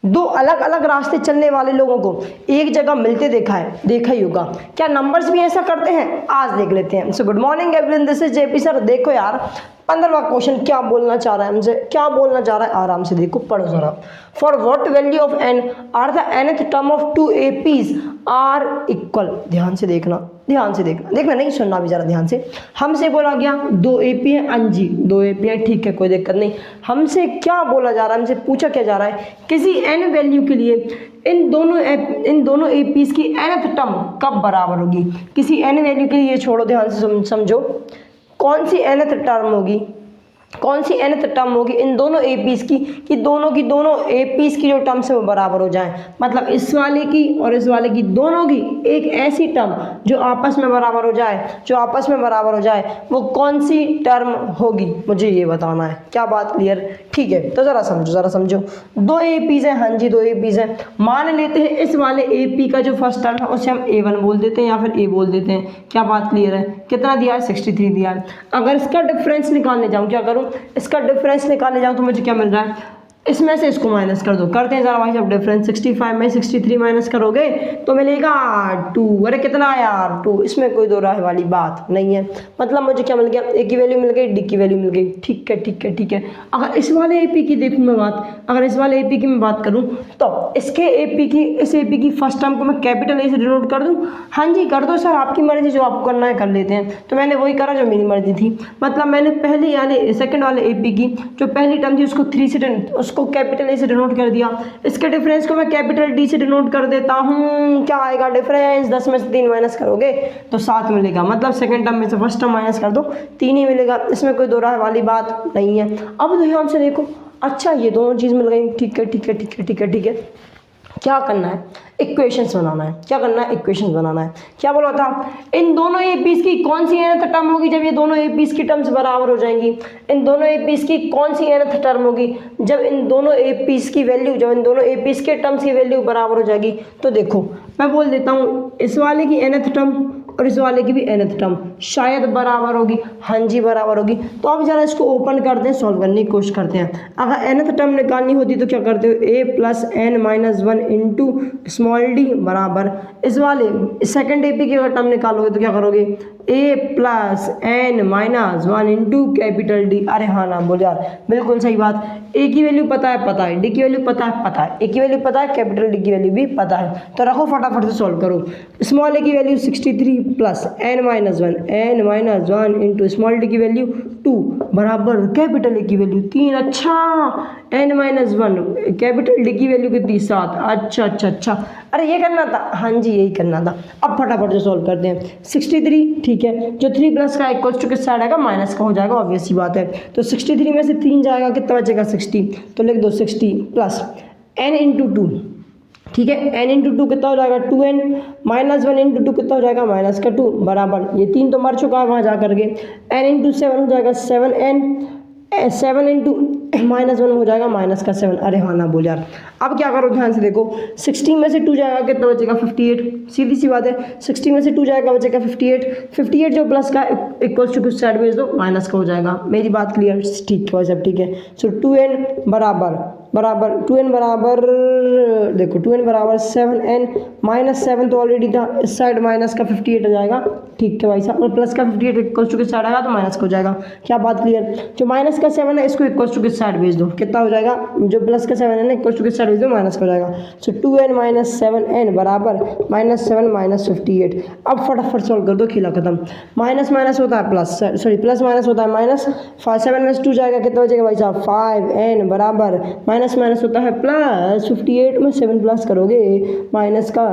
दो अलग अलग रास्ते चलने वाले लोगों को एक जगह मिलते देखा ही होगा। क्या नंबर्स भी ऐसा करते हैं? आज देख लेते हैं। So good morning everyone, this is JP sir. देखो यार 15वां क्वेश्चन क्या बोलना चाह रहा है हमसे, क्या बोलना चाह रहा है, आराम से देखो, पढ़ो जरा। For what value of n are the nth term of two APs are equal. ध्यान से देखना, ध्यान से देखना नहीं, सुनना भी जरा ध्यान से। हमसे बोला गया 2 AP है, अंजी 2 AP है, ठीक है, कोई दिक्कत नहीं। हमसे क्या बोला जा रहा है, हमसे पूछा क्या जा रहा है, किसी n वैल्यू के लिए इन दोनों APs की nth टर्म कब बराबर होगी। किसी n वैल्यू के लिए, छोड़ो, ध्यान से समझो, कौन सी nth टर्म होगी, कौन सी nth टर्म होगी इन दोनों APs की, कि दोनों APs की जो टर्म्स है वो बराबर हो जाए। मतलब इस वाले की और इस वाले की, दोनों की एक ऐसी टर्म जो आपस में बराबर हो जाए, जो आपस में बराबर हो जाए, वो कौन सी टर्म होगी, मुझे ये बताना है। क्या बात क्लियर? ठीक है, तो ज़रा समझो 2 APs हैं, हाँ जी 2 APs हैं। मान लेते हैं इस वाले AP का जो फर्स्ट टर्म है उसे हम A1 बोल देते हैं या फिर A बोल देते हैं। क्या बात क्लियर है? कितना दिया है? 63 दिया है। अगर इसका डिफरेंस निकालने जाऊँ, क्या करूँ, इसका डिफरेंस निकालने जाऊँ तो मुझे क्या मिल रहा है, इसमें से इसको माइनस कर दो। करते हैं जरा भाई साहब डिफरेंस। 65 में 63 माइनस करोगे तो मिलेगा 2। अरे कितना यार 2, इसमें कोई दो राह वाली बात नहीं है। मतलब मुझे क्या मिल गया, A की वैल्यू मिल गई, D की वैल्यू मिल गई। ठीक है। अगर इस वाले AP की देखूँ मैं बात, अगर इस वाले AP की मैं बात करूँ तो इसके इस AP की फर्स्ट टर्म को मैं कैपिटल A से डिनोट कर दूँ। हाँ जी कर दो सर, आपकी मर्जी, जो आपको करना है कर लेते हैं। तो मैंने वही करा जो मेरी मर्जी थी। मतलब मैंने पहले यानी सेकंड वाले AP की जो पहली टर्म थी उसको 3 से उसको कैपिटल A से डिनोट कर दिया। इसके डिफरेंस को मैं कैपिटल D से डिनोट कर देता हूँ। क्या आएगा डिफरेंस, 10 में से 3 माइनस करोगे तो 7 मिलेगा। मतलब सेकंड टर्म में से फर्स्ट टर्म माइनस कर दो, 3 ही मिलेगा। इसमें कोई दो राह वाली बात नहीं है। अब ध्यान से देखो, अच्छा ये दोनों चीज़ मिल गई, ठीक है। क्या करना है, इक्वेशंस बनाना है। क्या करना है, इक्वेशंस बनाना है। क्या बोला था, इन दोनों APs की कौन सी nth टर्म होगी जब ये दोनों APs की टर्म्स बराबर हो जाएंगी। इन दोनों APs की कौन सी nth टर्म होगी जब इन दोनों APs की वैल्यू, जब इन दोनों APs के टर्म्स की वैल्यू बराबर हो जाएगी। तो देखो मैं बोल देता हूँ, इस वाले की nth टर्म और इस वाले की भी nth टर्म शायद बराबर होगी। हाँ जी बराबर होगी। तो अब जरा इसको ओपन करते हैं, सॉल्व करने की कोशिश करते हैं। अगर nth टर्म निकालनी होती तो क्या करते हो, A plus n minus 1 into small d बराबर इस वाले सेकंड AP की अगर टर्म निकालोगे तो क्या करोगे, A plus n minus 1 into capital D। अरे हाँ ना बोल यार, बिल्कुल सही बात। A की वैल्यू पता है, D की वैल्यू पता है, A की वैल्यू पता है, कैपिटल D की वैल्यू भी पता है। तो रखो फटाफट से सॉल्व करो। स्मॉल a की value 63 plus n minus 1 into small d की वैल्यू 2 बराबर कैपिटल A की वैल्यू 3। अच्छा n माइनस 1 कैपिटल D की वैल्यू कितनी, 7। अच्छा अरे ये करना था, हाँ जी यही करना था। अब फटाफट से सॉल्व करते हैं। 63 ठीक है, जो 3 प्लस का इक्वल्स टू किस साइड आएगा, माइनस का हो जाएगा, ऑब्वियस सी बात है। तो 63 में से 3 जाएगा, कितना बचेगा 60। तो लिख दो 60 प्लस n इंटू 2, ठीक है, n इंटू 2 कितना हो जाएगा 2n माइनस 1 इंटू 2 कितना हो जाएगा माइनस का 2 बराबर, ये 3 तो मर चुका है वहाँ जा करके। n इंटू 7 हो जाएगा 7n, 7 इंटू माइनस 1 हो जाएगा माइनस का 7। अरे हाँ ना बोल यार। अब क्या करो, ध्यान से देखो, 16 में से 2 जाएगा कितना बचेगा 58। सीधी सी बात है, 16 में से 2 जाएगा बचेगा 58 जो प्लस का इक्वल्स टू किस साइड भेज दो, माइनस का हो जाएगा। मेरी बात क्लियर? ठीक है सब ठीक है। सो 2n बराबर 2n बराबर देखो 2n बराबर 7n माइनस 7 तो ऑलरेडी था, इस साइड माइनस का 58 हो जाएगा। ठीक है भाई साहब, और प्लस का 58 इक्वल्स टू किस साइड आएगा तो माइनस का हो जाएगा। क्या बात क्लियर? जो माइनस का 7 है इसको इक्वल्स टू किस साइड भेज दो, कितना हो जाएगा, जो प्लस का 7 है ना इक्वल्स टू किस साइड भेज दो, माइनस का हो जाएगा। सो 2n माइनस 7n बराबर माइनस 7 माइनस 58। अब फटाफट सॉल्व कर दो, खेला खत्म। माइनस माइनस होता है प्लस, सॉरी प्लस माइनस होता है माइनस। 7 में से 2 जाएगा कितना बचेगा भाई साहब 5n बराबर माइनस माइनस होता है प्लस, 58 में 7 प्लस करोगे माइनस का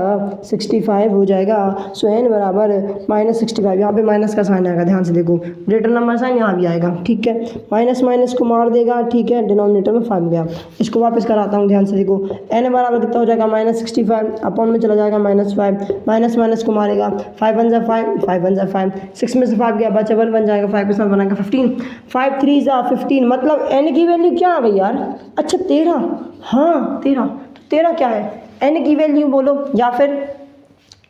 65 हो जाएगा। सो n बराबर माइनस 65, यहाँ पे माइनस का साइन आएगा, ध्यान से देखो, ग्रेटर नंबर साइन यहाँ भी आएगा। ठीक है, माइनस माइनस को मार देगा, ठीक है, डिनोमिनेटर में 5 गया। इसको वापस कराता हूँ, ध्यान से देखो, n बराबर कितना हो जाएगा माइनस 65, अपॉन में चला जाएगा माइनस 5, माइनस माइनस को मारेगा, 5 1 जा 5, 5 1 जा 5, 6 में से 5 गया, बचा 1 बन जाएगा, 5 के साथ बनाएगा 15, 5 3 जा 15। मतलब n की वैल्यू क्या आ गई यार, अच्छा 13, हाँ 13। तो 13 क्या है, n की वैल्यू बोलो या फिर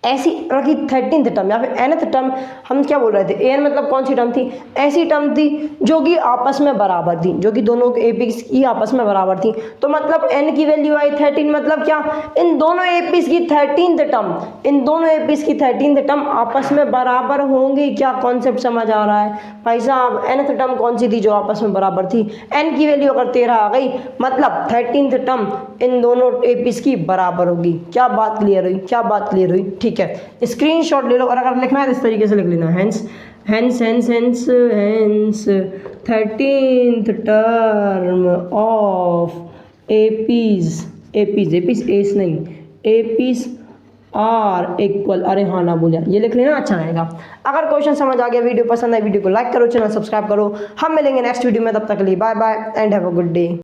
ऐसी रखी 13th टर्म या फिर nth टर्म, हम क्या बोल रहे थे, an मतलब कौन सी टर्म थी, ऐसी टर्म थी जो कि आपस में बराबर थी, जो कि दोनों एपीज की आपस में बराबर थी। तो मतलब n की वैल्यू आई 13, मतलब क्या, इन दोनों एपीज की 13th टर्म, इन दोनों एपीज की 13th टर्म आपस में बराबर होंगी। क्या कॉन्सेप्ट समझ आ रहा है भाई साहब? nth टर्म कौन सी थी जो आपस में बराबर थी, n की वैल्यू अगर 13 आ गई मतलब 13th टर्म इन दोनों एपीज की बराबर होगी। क्या बात क्लियर हुई? क्या बात क्लियर हुई? ठीक है, स्क्रीनशॉट ले लो, और अगर लिखना है तो इस तरीके से लिख लेना, hence hence hence hence hence 13th term of APs, APs APs S नहीं, एपीज आर इक्वल, अरे हाँ ना भूल, ये लिख लेना, अच्छा रहेगा। अगर क्वेश्चन समझ आ गया, वीडियो पसंद है, वीडियो को लाइक करो, चैनल सब्सक्राइब करो। हम मिलेंगे नेक्स्ट वीडियो में, तब तक के लिए bye bye and have a good day.